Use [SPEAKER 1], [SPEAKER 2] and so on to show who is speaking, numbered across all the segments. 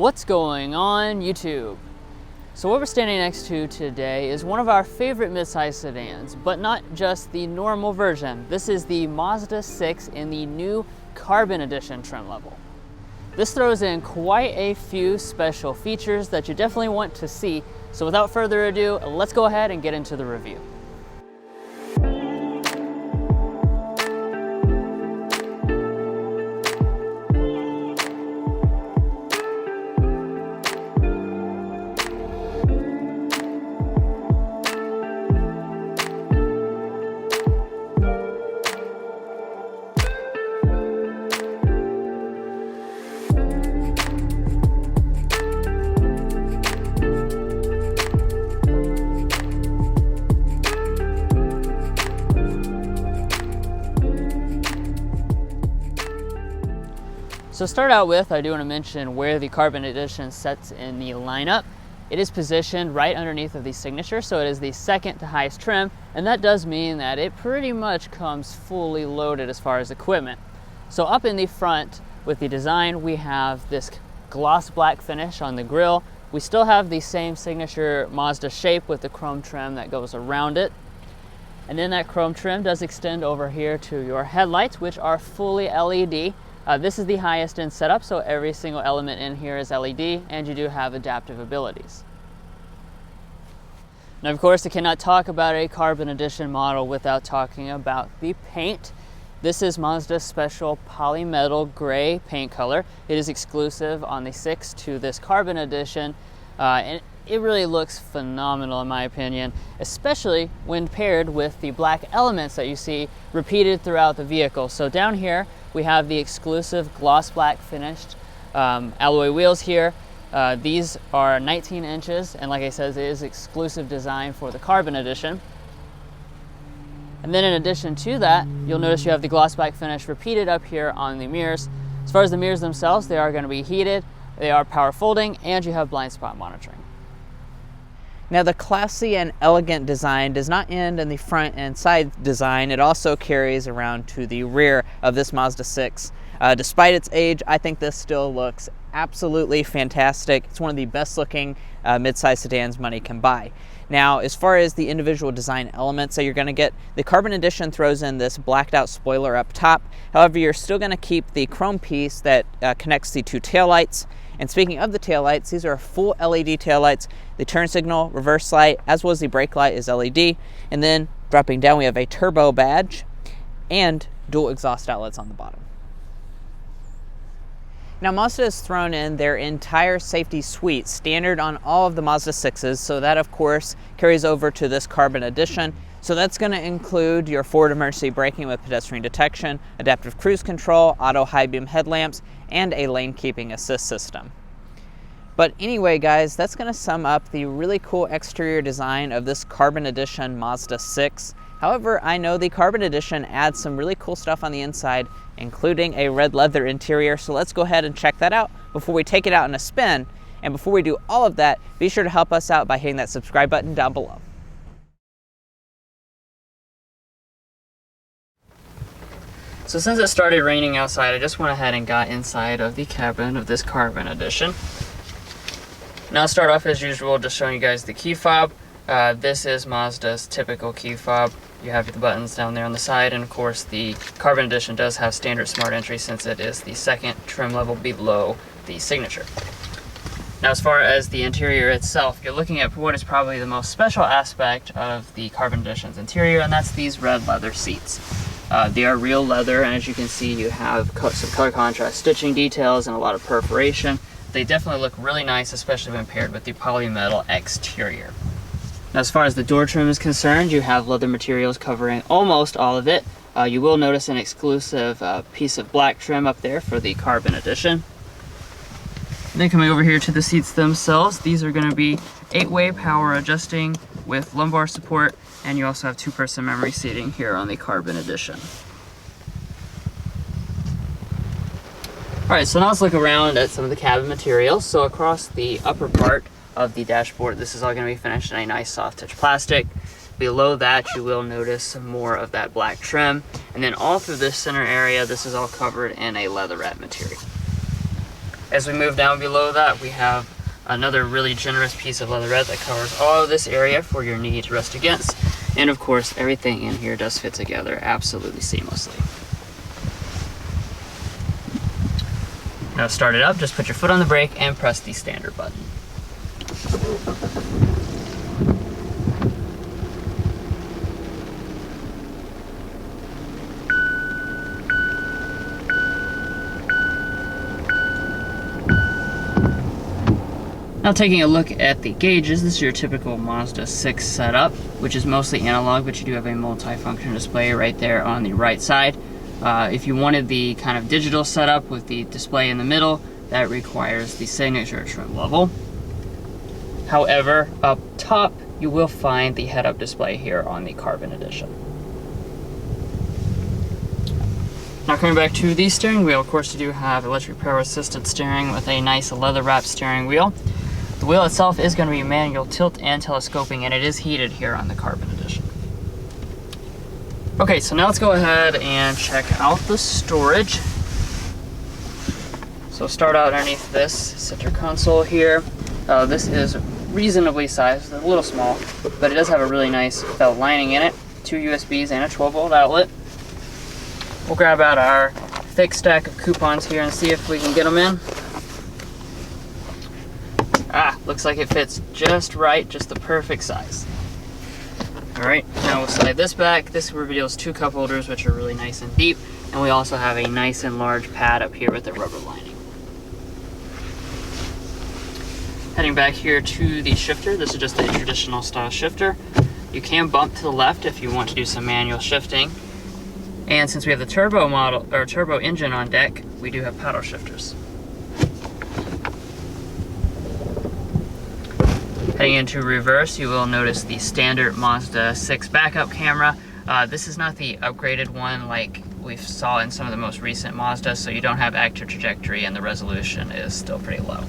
[SPEAKER 1] What's going on YouTube? So what we're standing next to today is one of our favorite midsize sedans, but not just the normal version. This is the Mazda 6 in the new Carbon Edition trim level. This throws in quite a few special features that you definitely want to see. So without further ado, let's go ahead and get into the review. So to start out with, I do want to mention where the Carbon Edition sets in the lineup. It is positioned right underneath of the Signature, so it is the second to highest trim, and that does mean that it pretty much comes fully loaded as far as equipment. So up in the front with the design, we have this gloss black finish on the grille. We still have the same Signature Mazda shape with the chrome trim that goes around it. And then that chrome trim does extend over here to your headlights, which are fully LED. This is the highest end setup, so every single element in here is LED, and you do have adaptive abilities. Now, of course, I cannot talk about a Carbon Edition model without talking about the paint. This is Mazda's special polymetal gray paint color. It is exclusive on the 6 to this Carbon Edition, and it really looks phenomenal in my opinion, especially when paired with the black elements that you see repeated throughout the vehicle. So down here, we have the exclusive gloss black finished alloy wheels here. These are 19 inches, and like I said, it is exclusive design for the Carbon Edition. And then in addition to that, you'll notice you have the gloss black finish repeated up here on the mirrors. As far as the mirrors themselves, they are going to be heated, they are power folding, and you have blind spot monitoring. Now, the classy and elegant design does not end in the front and side design. It also carries around to the rear of this Mazda 6. Despite its age, I think this still looks absolutely fantastic. It's one of the best looking midsize sedans money can buy. Now, as far as the individual design elements that you're going to get, the Carbon Edition throws in this blacked out spoiler up top. However, you're still going to keep the chrome piece that connects the two taillights. And speaking of the taillights, these are full LED taillights. The turn signal, reverse light, as well as the brake light is LED. And then dropping down, we have a turbo badge and dual exhaust outlets on the bottom. Now, Mazda has thrown in their entire safety suite standard on all of the Mazda 6s, so that of course carries over to this Carbon Edition. So that's going to include your forward emergency braking with pedestrian detection, adaptive cruise control, auto high beam headlamps, and a lane keeping assist system. But anyway, guys, that's going to sum up the really cool exterior design of this Carbon Edition Mazda 6. However, I know the Carbon Edition adds some really cool stuff on the inside, including a red leather interior. So let's go ahead and check that out before we take it out in a spin. And before we do all of that, be sure to help us out by hitting that subscribe button down below. So since it started raining outside, I just went ahead and got inside of the cabin of this Carbon Edition. Now I'll start off as usual, just showing you guys the key fob. This is Mazda's typical key fob. You have the buttons down there on the side, and of course the Carbon Edition does have standard smart entry since it is the second trim level below the Signature. Now, as far as the interior itself, you're looking at what is probably the most special aspect of the Carbon Edition's interior, and that's these red leather seats. They are real leather, and as you can see, you have some color contrast stitching details and a lot of perforation. They definitely look really nice, especially when paired with the polymetal exterior. Now, as far as the door trim is concerned, you have leather materials covering almost all of it. You will notice an exclusive piece of black trim up there for the Carbon Edition. And then coming over here to the seats themselves, these are going to be 8-way power adjusting with lumbar support, and you also have 2-person memory seating here on the Carbon Edition. Alright, so now let's look around at some of the cabin materials. So across the upper part of the dashboard, this is all going to be finished in a nice soft touch plastic. Below that, you will notice some more of that black trim. And then all through this center area, this is all covered in a leatherette material. As we move down below that, we have another really generous piece of leatherette that covers all of this area for your knee to rest against. And of course, everything in here does fit together absolutely seamlessly. Now to start it up, just put your foot on the brake and press the standard button. Now taking a look at the gauges, this is your typical Mazda 6 setup, which is mostly analog, but you do have a multi-function display right there on the right side. If you wanted the kind of digital setup with the display in the middle, that requires the signature trim level. However, up top, you will find the head-up display here on the Carbon Edition. Now coming back to the steering wheel, of course you do have electric power assisted steering with a nice leather-wrapped steering wheel. The wheel itself is going to be manual tilt and telescoping, and it is heated here on the Carbon Edition. Okay, so now let's go ahead and check out the storage. So start out underneath this center console here. This is reasonably sized, a little small, but it does have a really nice felt lining in it, 2 USBs and a 12-volt outlet. We'll grab out our thick stack of coupons here and see if we can get them in. Looks like it fits just right, just the perfect size. All right, now we'll slide this back. This reveals 2 cup holders, which are really nice and deep, and we also have a nice and large pad up here with the rubber lining. Heading back here to the shifter, this is just a traditional style shifter. You can bump to the left if you want to do some manual shifting. And since we have the turbo model or turbo engine on deck, we do have paddle shifters. Heading into reverse, you will notice the standard Mazda 6 backup camera. This is not the upgraded one like we saw in some of the most recent Mazda, so you don't have active trajectory and the resolution is still pretty low.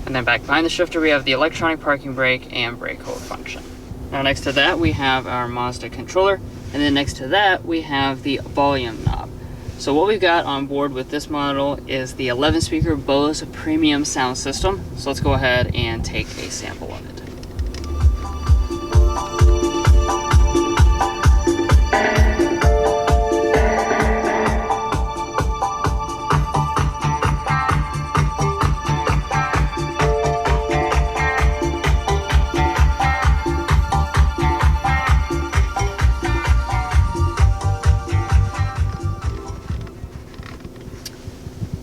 [SPEAKER 1] And then back behind the shifter, we have the electronic parking brake and brake hold function. Now next to that, we have our Mazda controller, and then next to that, we have the volume knob. So what we've got on board with this model is the 11-speaker Bose premium sound system. So let's go ahead and take a sample of it.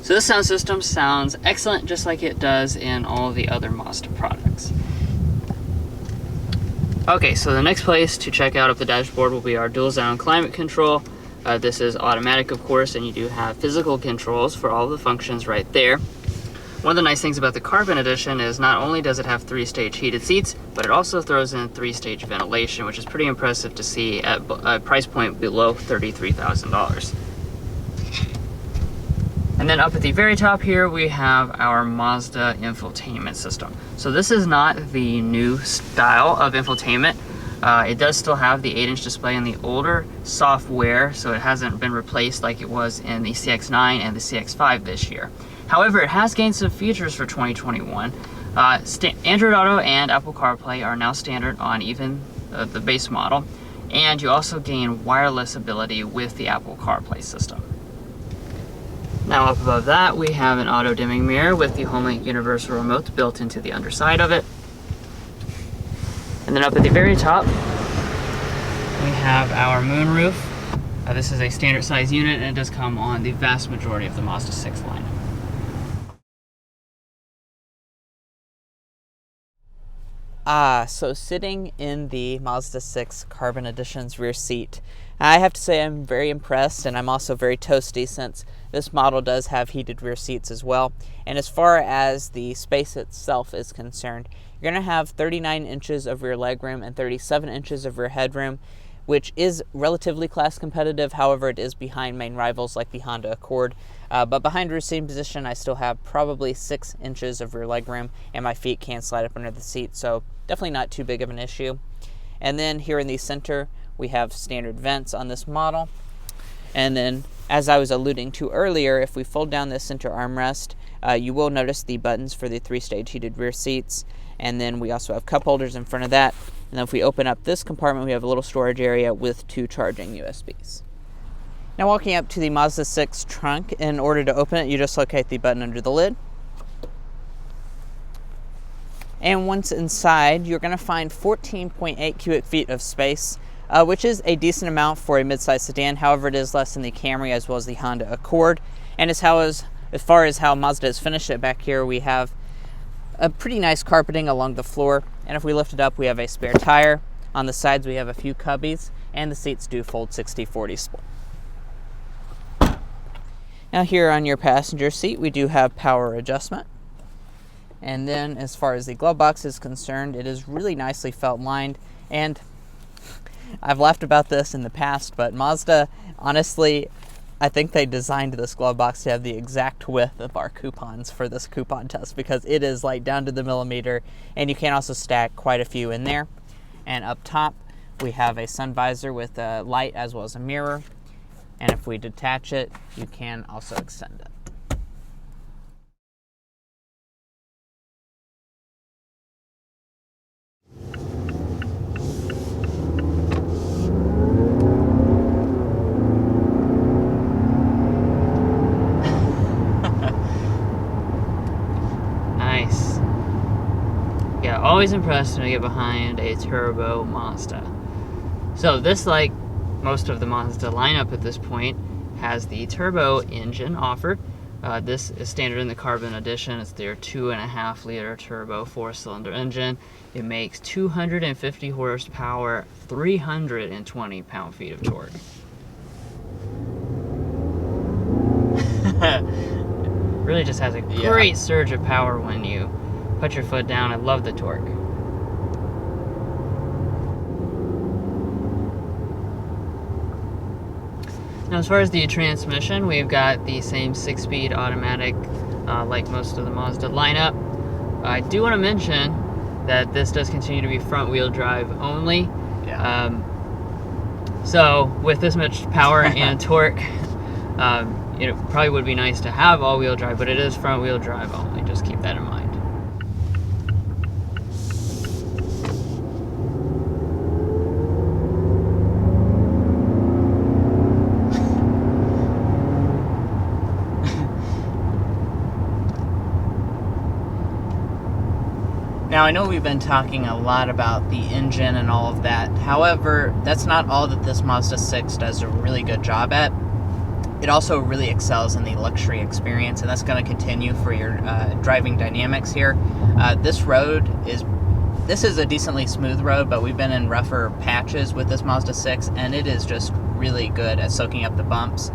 [SPEAKER 1] So this sound system sounds excellent, just like it does in all the other Mazda products. Okay, so the next place to check out of the dashboard will be our dual zone climate control. This is automatic, of course, and you do have physical controls for all the functions right there. One of the nice things about the Carbon Edition is not only does it have 3-stage heated seats, but it also throws in 3-stage ventilation, which is pretty impressive to see at a price point below $33,000. And then up at the very top here, we have our Mazda infotainment system. So this is not the new style of infotainment. It does still have the 8-inch display in the older software, so it hasn't been replaced like it was in the CX-9 and the CX-5 this year. However, it has gained some features for 2021. Android Auto and Apple CarPlay are now standard on even the base model, and you also gain wireless ability with the Apple CarPlay system. Now up above that, we have an auto dimming mirror with the HomeLink universal remote built into the underside of it. And then up at the very top, we have our moonroof. This is a standard size unit, and it does come on the vast majority of the Mazda 6 line.
[SPEAKER 2] So sitting in the Mazda 6 Carbon Edition's rear seat, I have to say I'm very impressed, and I'm also very toasty since this model does have heated rear seats as well. And as far as the space itself is concerned, you're going to have 39 inches of rear legroom and 37 inches of rear headroom, which is relatively class competitive. However, it is behind main rivals like the Honda Accord. But behind rear seating position, I still have probably 6 inches of rear legroom, and my feet can slide up under the seat, so definitely not too big of an issue. And then here in the center, we have standard vents on this model. And then as I was alluding to earlier, if we fold down this center armrest, you will notice the buttons for the 3-stage heated rear seats, and then we also have cup holders in front of that. And then if we open up this compartment, we have a little storage area with 2 charging USBs. Now walking up to the Mazda 6 trunk, in order to open it, you just locate the button under the lid. And once inside, you're going to find 14.8 cubic feet of space, which is a decent amount for a midsize sedan. However, it is less than the Camry as well as the Honda Accord. And as far as how Mazda has finished it back here, we have a pretty nice carpeting along the floor. And if we lift it up, we have a spare tire. On the sides, we have a few cubbies, and the seats do fold 60-40 split. Now here on your passenger seat, we do have power adjustment. And then as far as the glove box is concerned, it is really nicely felt lined. And I've laughed about this in the past, but Mazda, honestly, I think they designed this glove box to have the exact width of our coupons for this coupon test, because it is like down to the millimeter, and you can also stack quite a few in there. And up top, we have a sun visor with a light as well as a mirror. And if we detach it, you can also extend it.
[SPEAKER 1] Nice. Yeah, always impressed when I get behind a turbo Mazda. So this, like most of the Mazda lineup at this point, has the turbo engine offered. This is standard in the Carbon Edition. It's their 2.5 liter turbo 4-cylinder engine. It makes 250 horsepower, 320 pound-feet of torque. Really just has a great surge of power when you put your foot down. I love the torque. Now, as far as the transmission, we've got the same 6-speed automatic like most of the Mazda lineup. I do want to mention that this does continue to be front-wheel drive only.
[SPEAKER 2] Yeah.
[SPEAKER 1] So with this much power and torque, it probably would be nice to have all-wheel drive, but it is front-wheel drive only. Just keep that in mind.
[SPEAKER 2] Now, I know we've been talking a lot about the engine and all of that. However, that's not all that this Mazda 6 does a really good job at. It also really excels in the luxury experience, and that's going to continue for your driving dynamics here. This is a decently smooth road, but we've been in rougher patches with this Mazda 6, and it is just really good at soaking up the bumps.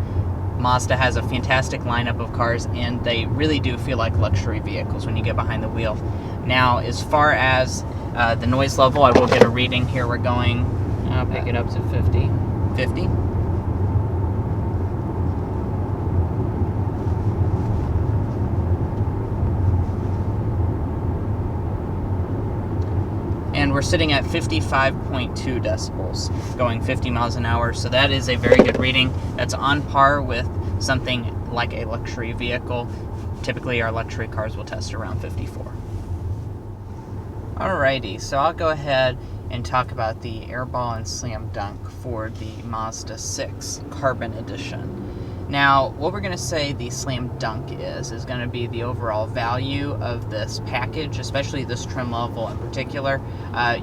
[SPEAKER 2] Mazda has a fantastic lineup of cars, and they really do feel like luxury vehicles when you get behind the wheel. Now, as far as the noise level, I will get a reading here. We're going...
[SPEAKER 1] I'll pick it up to 50.
[SPEAKER 2] 50. And we're sitting at 55.2 decibels, going 50 miles an hour. So that is a very good reading. That's on par with something like a luxury vehicle. Typically, our luxury cars will test around 54. Alrighty, so I'll go ahead and talk about the airball and slam dunk for the Mazda 6 Carbon Edition. Now, what we're going to say the slam dunk is going to be the overall value of this package, especially this trim level in particular.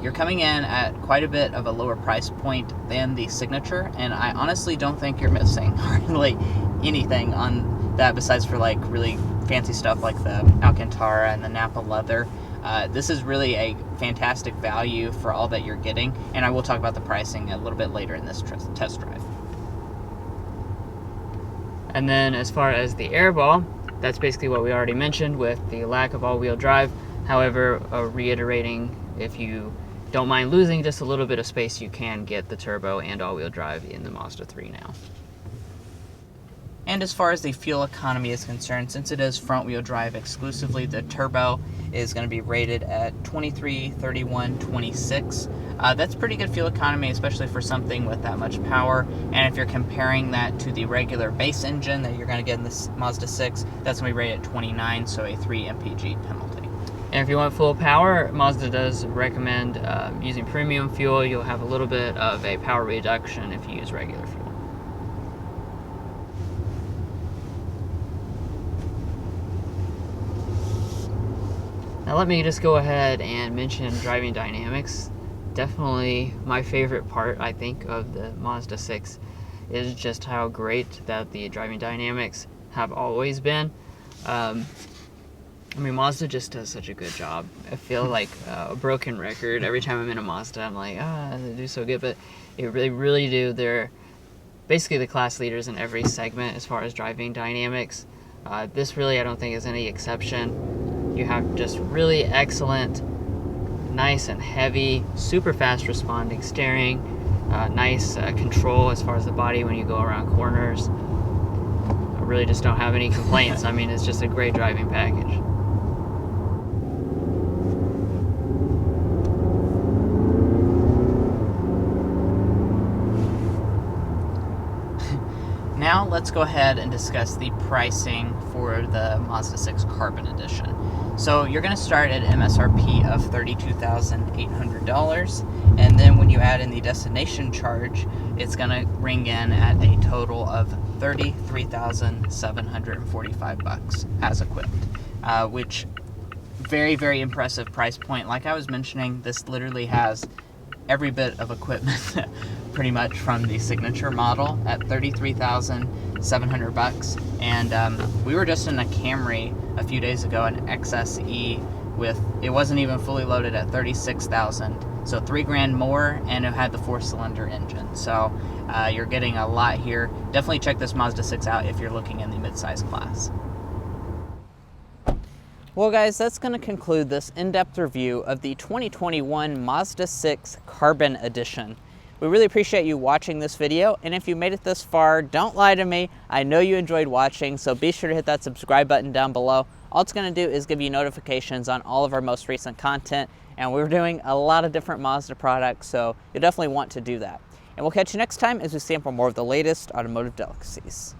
[SPEAKER 2] You're coming in at quite a bit of a lower price point than the Signature, and I honestly don't think you're missing hardly anything on that besides for like really fancy stuff like the Alcantara and the Napa leather. This is really a fantastic value for all that you're getting, and I will talk about the pricing a little bit later in this test drive.
[SPEAKER 1] And then as far as the airball, that's basically what we already mentioned with the lack of all-wheel drive. However, reiterating, if you don't mind losing just a little bit of space, you can get the turbo and all-wheel drive in the Mazda 3 now.
[SPEAKER 2] And as far as the fuel economy is concerned, since it is front-wheel drive exclusively, the turbo is going to be rated at 23, 31, 26. That's pretty good fuel economy, especially for something with that much power. And if you're comparing that to the regular base engine that you're going to get in this Mazda 6, that's going to be rated at 29, so a 3 mpg penalty.
[SPEAKER 1] And if you want full power, Mazda does recommend using premium fuel. You'll have a little bit of a power reduction if you use regular fuel. Now let me just go ahead and mention driving dynamics. Definitely my favorite part, I think, of the Mazda 6 is just how great that the driving dynamics have always been. I mean, Mazda just does such a good job. I feel like a broken record. Every time I'm in a Mazda, I'm like, they do so good, but they really do. They're basically the class leaders in every segment as far as driving dynamics. This really, I don't think, is any exception. You have just really excellent, nice and heavy, super fast responding steering, nice control as far as the body when you go around corners. I really just don't have any complaints. I mean, it's just a great driving package.
[SPEAKER 2] Now let's go ahead and discuss the pricing for the Mazda 6 Carbon Edition. So you're going to start at MSRP of $32,800, and then when you add in the destination charge, it's going to ring in at a total of $33,745 as equipped, which very, very impressive price point. Like I was mentioning, this literally has every bit of equipment pretty much from the signature model at $33,700. And we were just in a Camry a few days ago, an XSE with, it wasn't even fully loaded, at $36,000. So $3,000 more, and it had the 4-cylinder engine. So you're getting a lot here. Definitely check this Mazda 6 out if you're looking in the midsize class.
[SPEAKER 3] Well guys, that's going to conclude this in-depth review of the 2021 Mazda 6 Carbon Edition. We really appreciate you watching this video, and if you made it this far, don't lie to me. I know you enjoyed watching, so be sure to hit that subscribe button down below. All it's going to do is give you notifications on all of our most recent content, and we're doing a lot of different Mazda products, so you'll definitely want to do that. And we'll catch you next time as we sample more of the latest automotive delicacies.